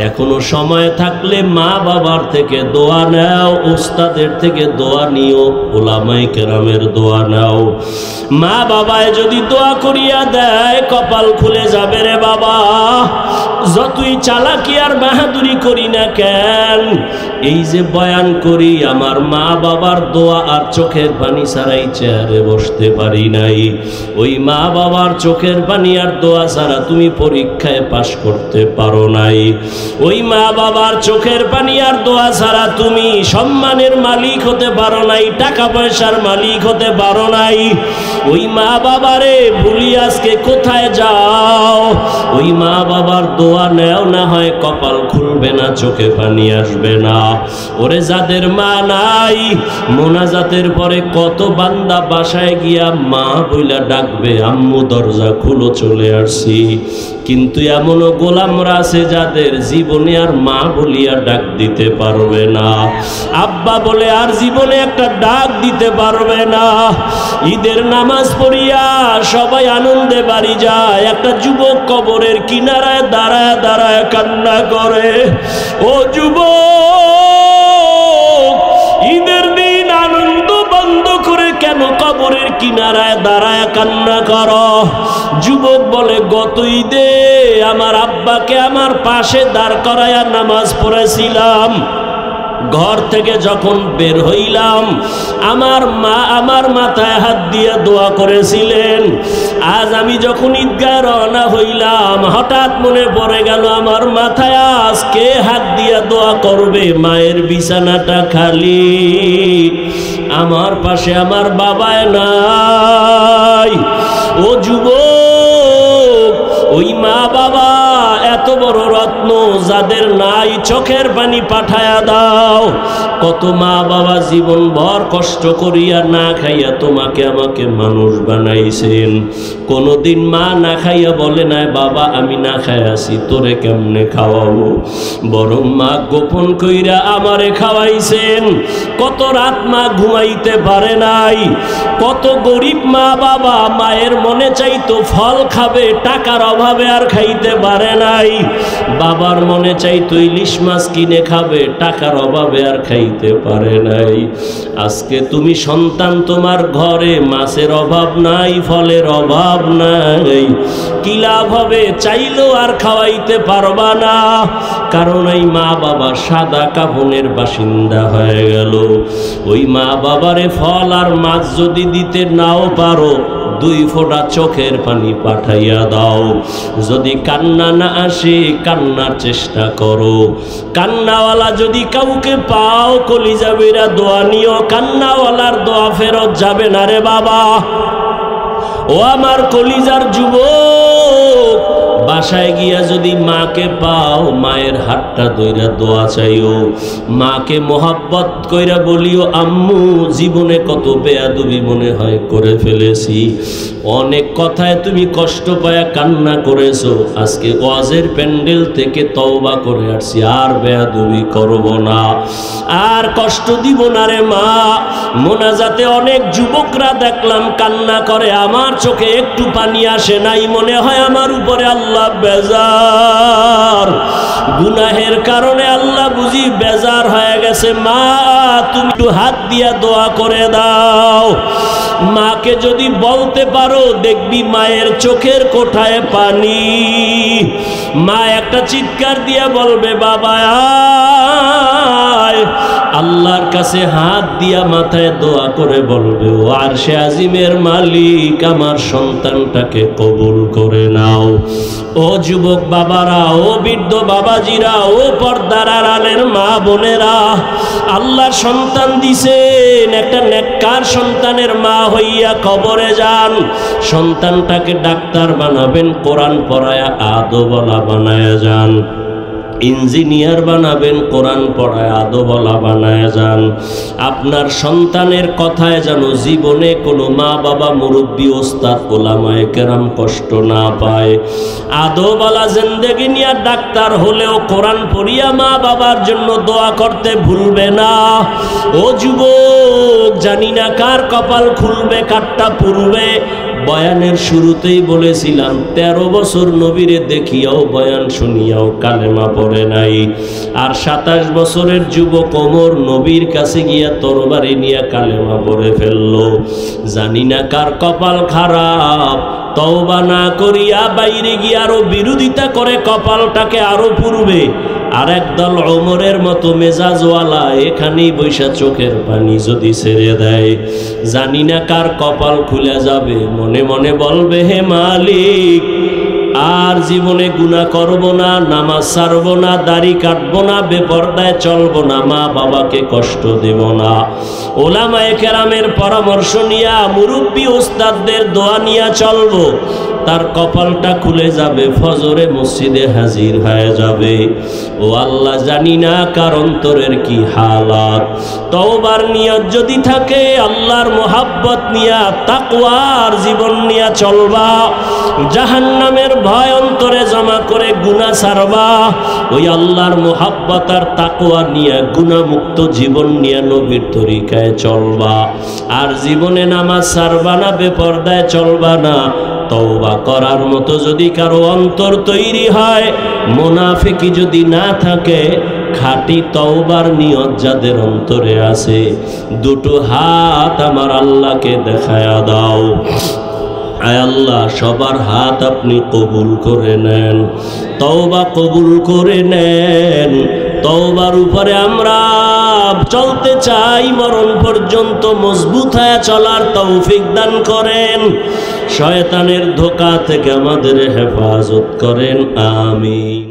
এখনো সময় থাকলে মা বাবার থেকে দোয়া নাও, উস্তাদের থেকে দোয়া নিও, ওলামায়ে কেরামের দোয়া নাও। মা বাবায় যদি দোয়া করিয়া দেয়, কপাল খুলে যাবে রে বাবা। যতই চালাকি আর বাহাদুরি করি না কেন, এই যে বয়ান করি, আমার মা বাবার দোয়া আর চোখের পানি ছাড়াই চেয়ারে বসতে পারি নাই। ওই মা বাবার চোখের পানি আর দোয়া ছাড়া তুমি পরীক্ষায় পাশ করতে পারো নাই। ওই মা বাবার চোখের পানি আর দোয়া ছাড়া তুমি সম্মানের মালিক হতে পারো নাই, টাকা পয়সার মালিক হতে পারো নাই। ওই মা বাবারে ভুলি আজকে কোথায় যাও? ওই মা বাবার দোয়া নেও, না হয় কপাল খুলবে না, চোখে পানি আসবে না। ওরে যাদের মা নাই, মোনাজাতের পরে কত বান্দা বাসায় গিয়া মা বইলা ডাকবে, আম্মু দরজা খুলো, চলে আসছি। কিন্তু এমনও গোলামরা আছে যাদের জীবনে আর মা বলিয়া ডাক দিতে পারবে না, আব্বা বলে আর জীবনে একটা ডাক দিতে পারবে না। ঈদের নামাজ পড়িয়া সবাই আনন্দে বাড়ি যায়, একটা যুবক কবরের কিনারায় দাঁড়ায় দাঁড়ায় কান্না করে। ও যুবক, ঈদের দিন আনন্দ বন্ধ করে কেন কবরের কিনারায় দাঁড়ায় কান্না করো? যুবক বলে, গত ঈদে আমার আব্বাকে আমার পাশে দাঁড় করায়া নামাজ পড়েছিলাম। ঘর থেকে যখন বের হইলাম, আমার মা আমার মাথায় হাত দিয়ে দোয়া করেছিলেন। আজ আমি যখন ঈদগাহ রওনা হইলাম, হঠাৎ মনে পড়ে গেল আমার মাথায় আজকে হাত দিয়ে দোয়া করবে। মায়ের বিছানাটা খালি, আমার পাশে আমার বাবায় নাই। ও যুবক, ওই মা বাবা এত বড় রত্ন, যাদের নাই চোখের পানি পাঠায়া দাও। কত মা বাবা জীবন ভর কষ্ট করিয়া না খাইয়া তোমাকে আমাকে মানুষ বানাইছেন। কোনদিন মা না খাইয়া বলে নাই, বাবা আমি না খাইয়াছি, তোরে কেমনে খাওয়াবো? বরং মা গোপন কইরা আমারে খাওয়াইছেন। কত রাত মা ঘুমাইতে পারে নাই। কত গরিব মা বাবা মায়ের মনে চাইতো ফল খাবে, টাকার অভাবে আর খাইতে পারে নাই। বাবার মনে চাইতো ইলিশ মাছ কিনে খাবে, টাকার অভাবে আর খাইতে পারে নাই। আজকে তুমি সন্তান, তোমার ঘরে মাছের অভাব নাই, ফলের অভাব নাই। কি লাভ হবে? চাইলেও আর খাওয়াইতে পারবা না, কারণ এই মা বাবা সাদা কাফনের বাসিন্দা হয়ে গেল। ওই মা বাবারে ফল আর মাছ যদি দিতে নাও পারো, 2 ফোঁটা চোখের পানি পাঠাইয়া দাও। যদি কান্না না আসে, কান্নার চেষ্টা করো। কান্নাওয়ালা যদি কাউকে পাও, কলিজা বেরা দোয়া নিও। কান্নাওয়ালার দোয়া ফেরত যাবে না রে বাবা। ও আমার কলিজার যুবক, বাসায় গিয়া যদি মাকে পাও, মায়ের হাতটা ধইরা দোয়া চাইও। মাকে মোহাব্বত কইরা বলিও, আম্মু জীবনে কত বেয়াদবি মনে হয় করে ফেলেছি, অনেক কথায় তুমি কষ্ট পায়া কান্না করেছো। আজকে ওয়াজের প্যান্ডেল থেকে তওবা করে আসছি, আর বেয়াদবি করব না, আর কষ্ট দিব না রে মা। মোনাজাতে অনেক যুবকরা দেখলাম কান্না করে, আমার চোখে একটু পানি আসে নাই, মনে হয় আমার উপরে আল্লাহ বেজার। গুনাহের কারণে আল্লাহ বুঝি বেজার হয়ে গেছে। মা তুমি একটু হাত দিয়া দোয়া করে দাও। মাকে যদি বলতে পারো, দেখবি মায়ের চোখের কোঠায় পানি। মা একটা চিৎকার দিয়া বলবে, বাবা আয়। আল্লাহর কাছে হাত দিয়া মাথায় দোয়া করে বলবে, ও আরশে আজিমের মালিক, আমার সন্তানটাকে কবুল করে নাও। ও যুবক বাবারা, ও বৃদ্ধ বাবাজিরা, ও পর্দার আড়ালের মা বোনেরা, আল্লাহর সন্তান দিছেন, একটা নেককার সন্তানের মা হইয়া কবরে যান। সন্তানটাকে ডাক্তার বানাবেন, কোরআন পড়ায়া আদবওয়ালা বানায়া যান। ইঞ্জিনিয়ার বানাবেন, কোরআন পড়ায় আদবওয়ালা বানায় যান। আপনার সন্তানের কথায় যেন জীবনে কোনো মা বাবা, মুরব্বী, ওস্তাদ, ওলামায়ে কেরাম কষ্ট না পায়। আদবওয়ালা জিন্দেগি নিয়ে ডাক্তার হলেও কোরআন পড়িয়া মা বাবার জন্য দোয়া করতে ভুলবে না। ও যুবক, জানি না কার কপাল খুলবে, কারটা পুরবে। বয়ানের শুরুতেই বলেছিলাম 13 বছর নবীরে দেখিয়াও, বয়ান শুনিয়াও কালেমা পড়ে নাই। আর 27 বছরের যুবক ওমর নবীর কাছে গিয়া তরবারি নিয়ে কালেমা পড়ে ফেললো। জানি না কার কপাল খারাপ, তওবা না করিয়া বাইরে গিয়ে আরো বিরোধিতা করে কপালটাকে আরো পুরবে। আর একদল ওমরের মতো মেজাজওয়ালা এখানেই বৈশা চোখের পানি যদি ছেড়ে দেয়, জানি না কার কপাল খুলে যাবে। মনে মনে বলবে, হে মালিক, আর জীবনে গুনাহ করব না, নামাজ ছাড়ব না, দাড়ি কাটবো না, বেপরদায় চলবো না, মা বাবাকে কষ্ট দেব না। ওলামায়ে কেরামের পরামর্শ নিয়া, মুরব্বী ওস্তাদদের দোয়া নিয়া চলবো। তার কপালটা খুলে যাবে, ফজরে মসজিদে হাজির হয়ে যাবে। ও আল্লাহ, জানি না কার অন্তরের কি হালাত। তওবার নিয়ত যদি থাকে, আল্লাহর মোহাব্বত নিয়া, তাকওয়ার জীবন নিয়া চলবা। জাহান্নামের ভয় অন্তরে জমা করে গুনাহ ছাড়বা। ওই আল্লাহর মোহাব্বত আর তাকওয়া নিয়া গুনাহমুক্ত জীবন নিয়া নবীর তরিকায় চলবা। আর জীবনে নামাজ ছাড়বা না, বেপরদায় চলবা না। তওবা করার মতো যদি কারো অন্তর তৈরি হয়, মুনাফিকি যদি না থাকে, খাঁটি তওবার নিয়ত যাদের অন্তরে আছে, দুটো হাত আমার আল্লাহকে দেখায়া দাও। আয় আল্লাহ, সবার হাত আপনি কবুল করে নেন, তওবা কবুল করে নেন। তওবার উপরে আমরা চলতে চাই, মরণ পর্যন্ত মজবুত হয়ে চলার তৌফিক দান করেন। শয়তানের ধোঁকা থেকে আমাদের হেফাজত করেন, আমিন।